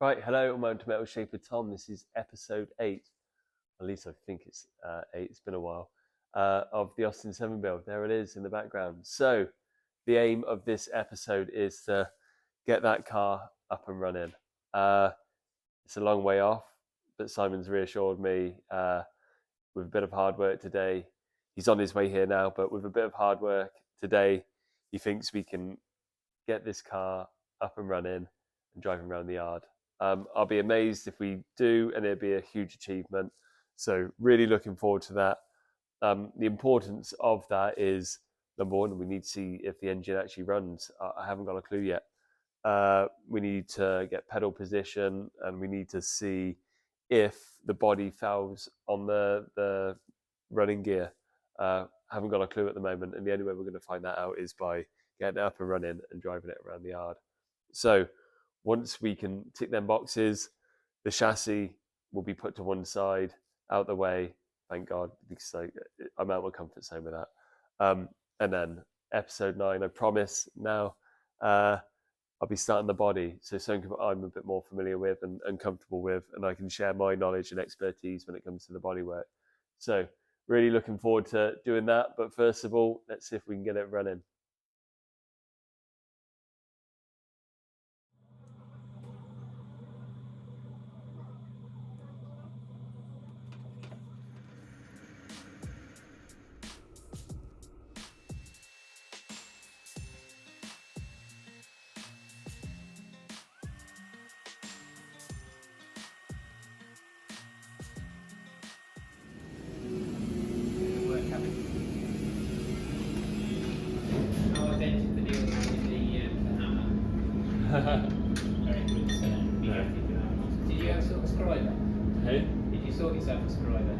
Right, hello, I'm to Metal Shaper Tom. This is episode 8, at least I think it's 8, it's been a while, of the Austin 7 build. There it is in the background. So, the aim of this episode is to get that car up and running. It's a long way off, but Simon's reassured me with a bit of hard work today. He's on his way here now, but with a bit of hard work today, he thinks we can get this car up and running and driving around the yard. I'll be amazed if we do, and it'll be a huge achievement. So really looking forward to that. The importance of that is, number one, we need to see if the engine actually runs. I haven't got a clue yet. We need to get pedal position, and we need to see if the body fouls on the running gear. Haven't got a clue at the moment, and the only way we're going to find that out is by getting it up and running and driving it around the yard. So once we can tick them boxes, the chassis will be put to one side, out the way, thank God, because I'm out of my comfort zone with that. And then episode 9, I promise now, I'll be starting the body. So something I'm a bit more familiar with and comfortable with, and I can share my knowledge and expertise when it comes to the bodywork. So really looking forward to doing that. But first of all, let's see if we can get it running. Very good. Did you have sort of scriber? Hey? Did you sort yourself a scriber?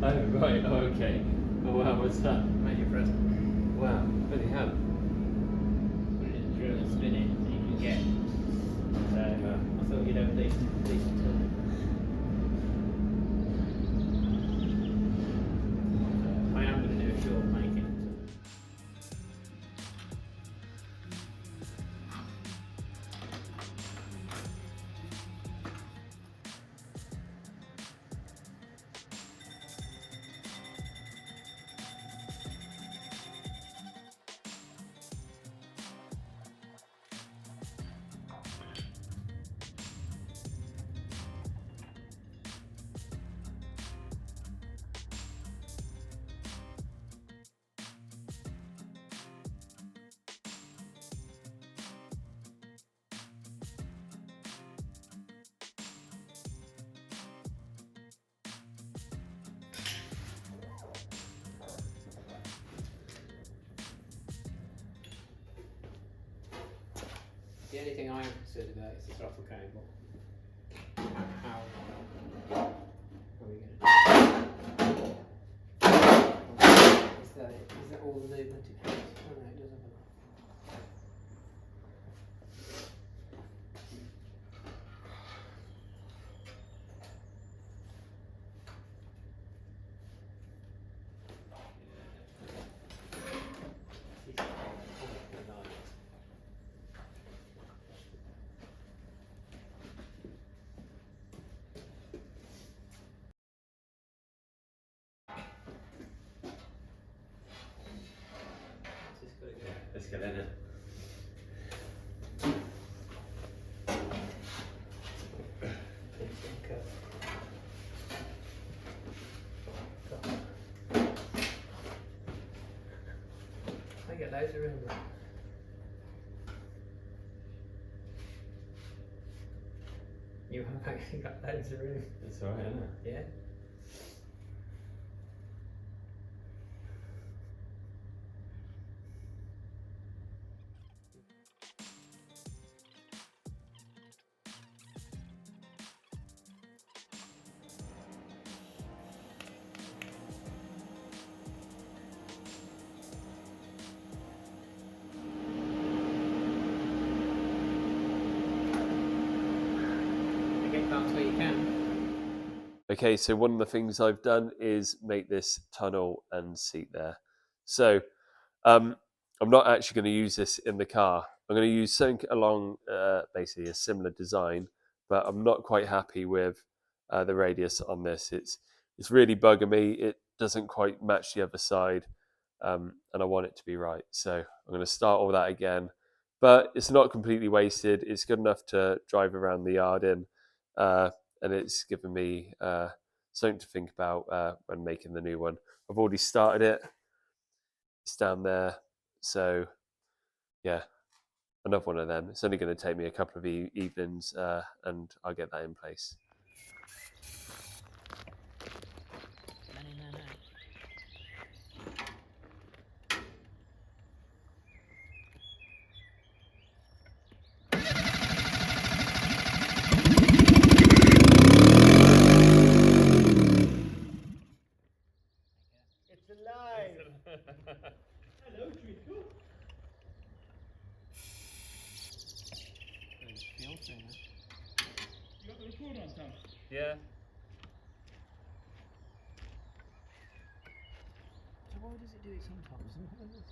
Oh, right, oh, okay. Oh, wow, what's that? Made your present. Wow, bloody hell. Put it in the drill and spin it so you can get. So I thought you'd have a decent time. I am going to do a short making. The only thing I am concerned about is the throttle cable. How are we going to? Is that all the movement it has? Oh no, it doesn't. Let's get in it. I get loads of room. You have actually got loads of room. It's alright, isn't it? Yeah. Where you can. Okay, so one of the things I've done is make this tunnel and seat there. So I'm not actually going to use this in the car. I'm going to use something along basically a similar design, but I'm not quite happy with the radius on this. It's really bugging me. It doesn't quite match the other side, and I want it to be right. So I'm going to start all that again, but it's not completely wasted. It's good enough to drive around the yard in, and it's given me something to think about when making the new one. I've already started it. It's down there, so yeah, another one of them. It's only going to take me a couple of evenings, and I'll get that in place. It's alive! Hello, Treacle. You You got the recorder on, Tom? Yeah. So why does it do it sometimes and not others?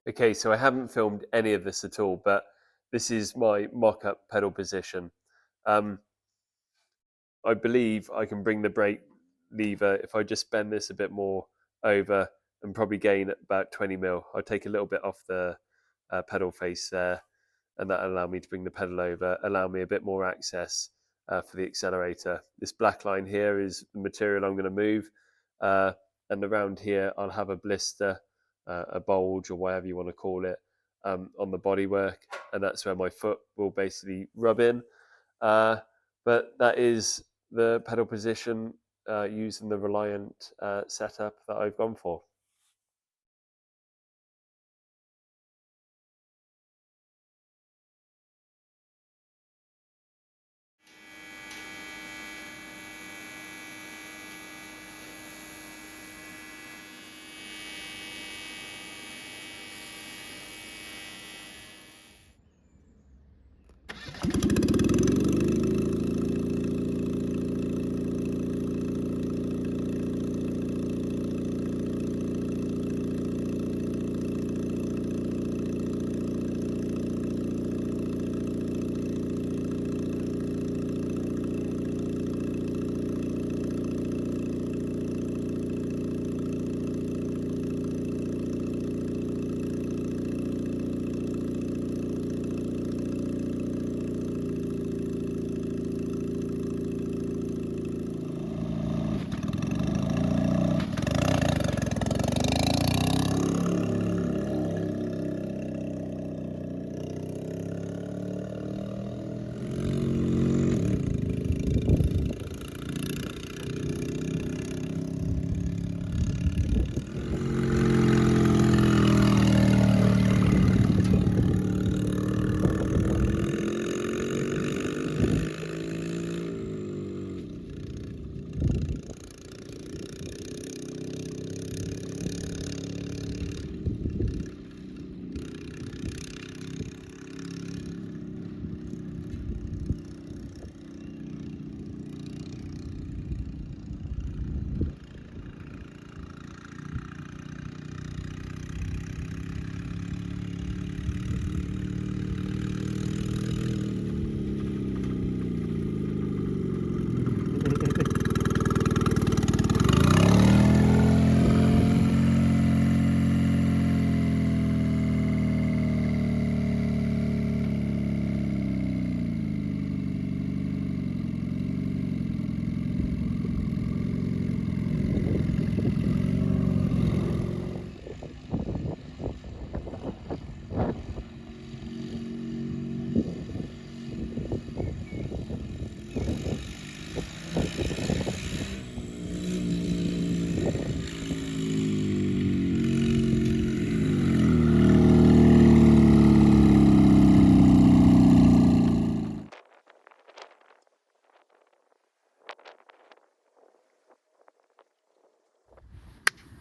Okay, so I haven't filmed any of this at all, but this is my mock-up pedal position. I believe I can bring the brake lever if I just bend this a bit more over and probably gain about 20 mil. I'll take a little bit off the pedal face there, and that'll allow me to bring the pedal over, allow me a bit more access for the accelerator. This black line here is the material I'm going to move, and around here I'll have a blister, a bulge, or whatever you want to call it, on the bodywork, and that's where my foot will basically rub in. But that is the pedal position using the Reliant setup that I've gone for.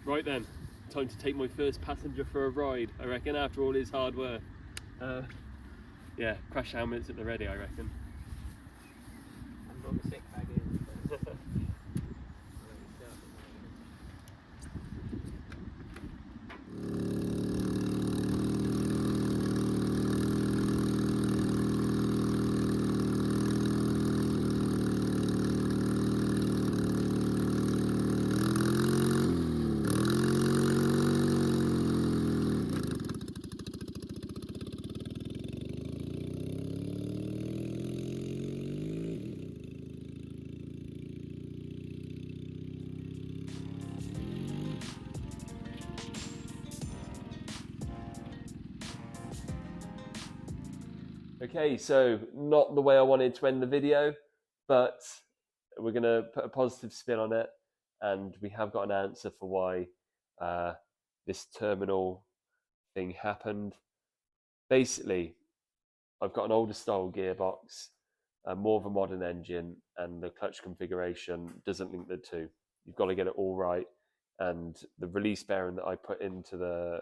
Right then, time to take my first passenger for a ride, I reckon, after all his hard work. Yeah, crash helmets at the ready, I reckon. And brought the sick bag in. Okay, so not the way I wanted to end the video, but we're going to put a positive spin on it, and we have got an answer for why this terminal thing happened. Basically, I've got an older style gearbox, more of a modern engine, and the clutch configuration doesn't link the two. You've got to get it all right, and the release bearing that I put into the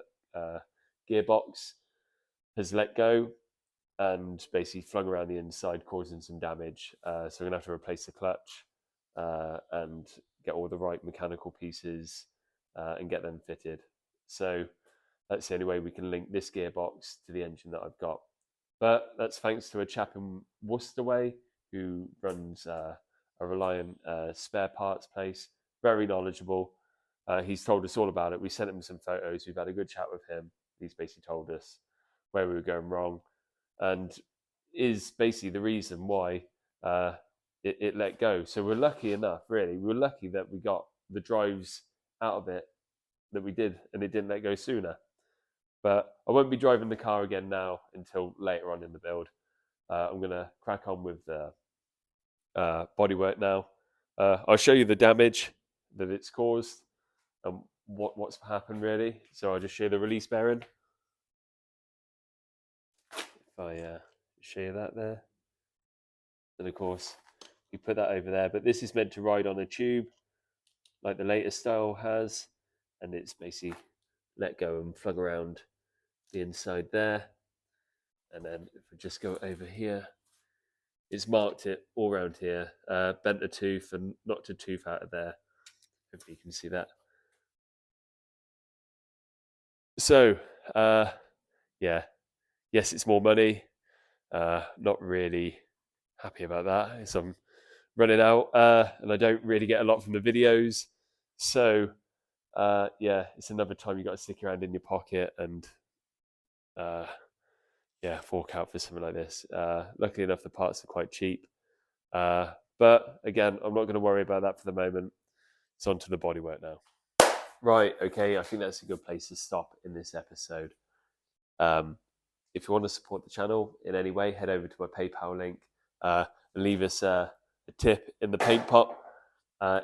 gearbox has let go and basically flung around the inside, causing some damage. So I'm going to have to replace the clutch and get all the right mechanical pieces and get them fitted. So that's the only way we can link this gearbox to the engine that I've got. But that's thanks to a chap in Worcester Way who runs a Reliant spare parts place, very knowledgeable. He's told us all about it. We sent him some photos. We've had a good chat with him. He's basically told us where we were going wrong, and is basically the reason why it let go. So we're lucky enough, really. We were lucky that we got the drives out of it that we did, and it didn't let go sooner. But I won't be driving the car again now until later on in the build. I'm going to crack on with the bodywork now I'll show you the damage that it's caused and what's happened really. So I'll just show you the release bearing. If I show you that there. And of course, you put that over there. But this is meant to ride on a tube like the latest style has. And it's basically let go and flug around the inside there. And then if we just go over here, it's marked it all around here, bent a tooth and knocked a tooth out of there. Hopefully you can see that. So, yeah, yes, it's more money. Not really happy about that. So I'm running out, and I don't really get a lot from the videos. So, yeah, it's another time you got to stick your hand in your pocket and, yeah, fork out for something like this. Luckily enough, the parts are quite cheap. But again, I'm not going to worry about that for the moment. It's on to the bodywork now. Right, okay, I think that's a good place to stop in this episode. If you want to support the channel in any way, head over to my PayPal link and leave us a tip in the paint pot.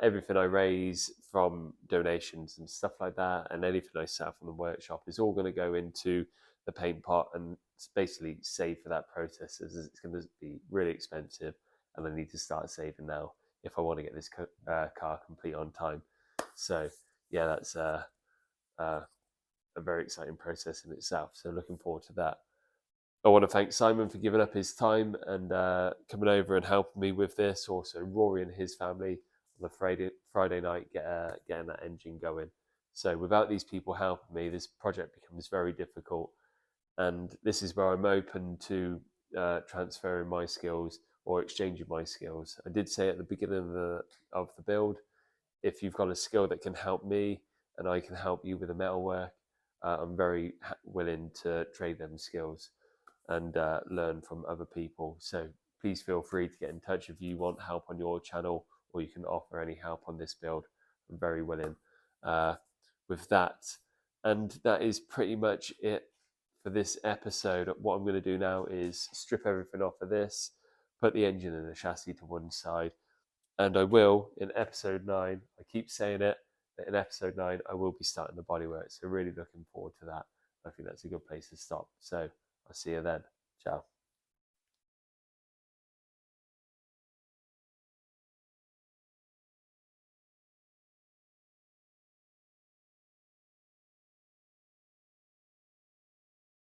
Everything I raise from donations and stuff like that, and anything I sell from the workshop is all going to go into the paint pot and basically save for that process, as it's going to be really expensive and I need to start saving now if I want to get this car complete on time. So yeah, that's a very exciting process in itself. So looking forward to that. I want to thank Simon for giving up his time and coming over and helping me with this. Also, Rory and his family on the Friday night getting that engine going. So without these people helping me, this project becomes very difficult. And this is where I'm open to transferring my skills or exchanging my skills. I did say at the beginning of the build, if you've got a skill that can help me and I can help you with the metalwork, I'm very willing to trade them skills and learn from other people. So please feel free to get in touch if you want help on your channel or you can offer any help on this build. I'm very willing with that. And that is pretty much it for this episode. What I'm going to do now is strip everything off of this, put the engine and the chassis to one side, and I will in episode 9. I keep saying it, but in episode 9 I will be starting the bodywork. So really looking forward to that. I think that's a good place to stop. So I'll see you then. Ciao.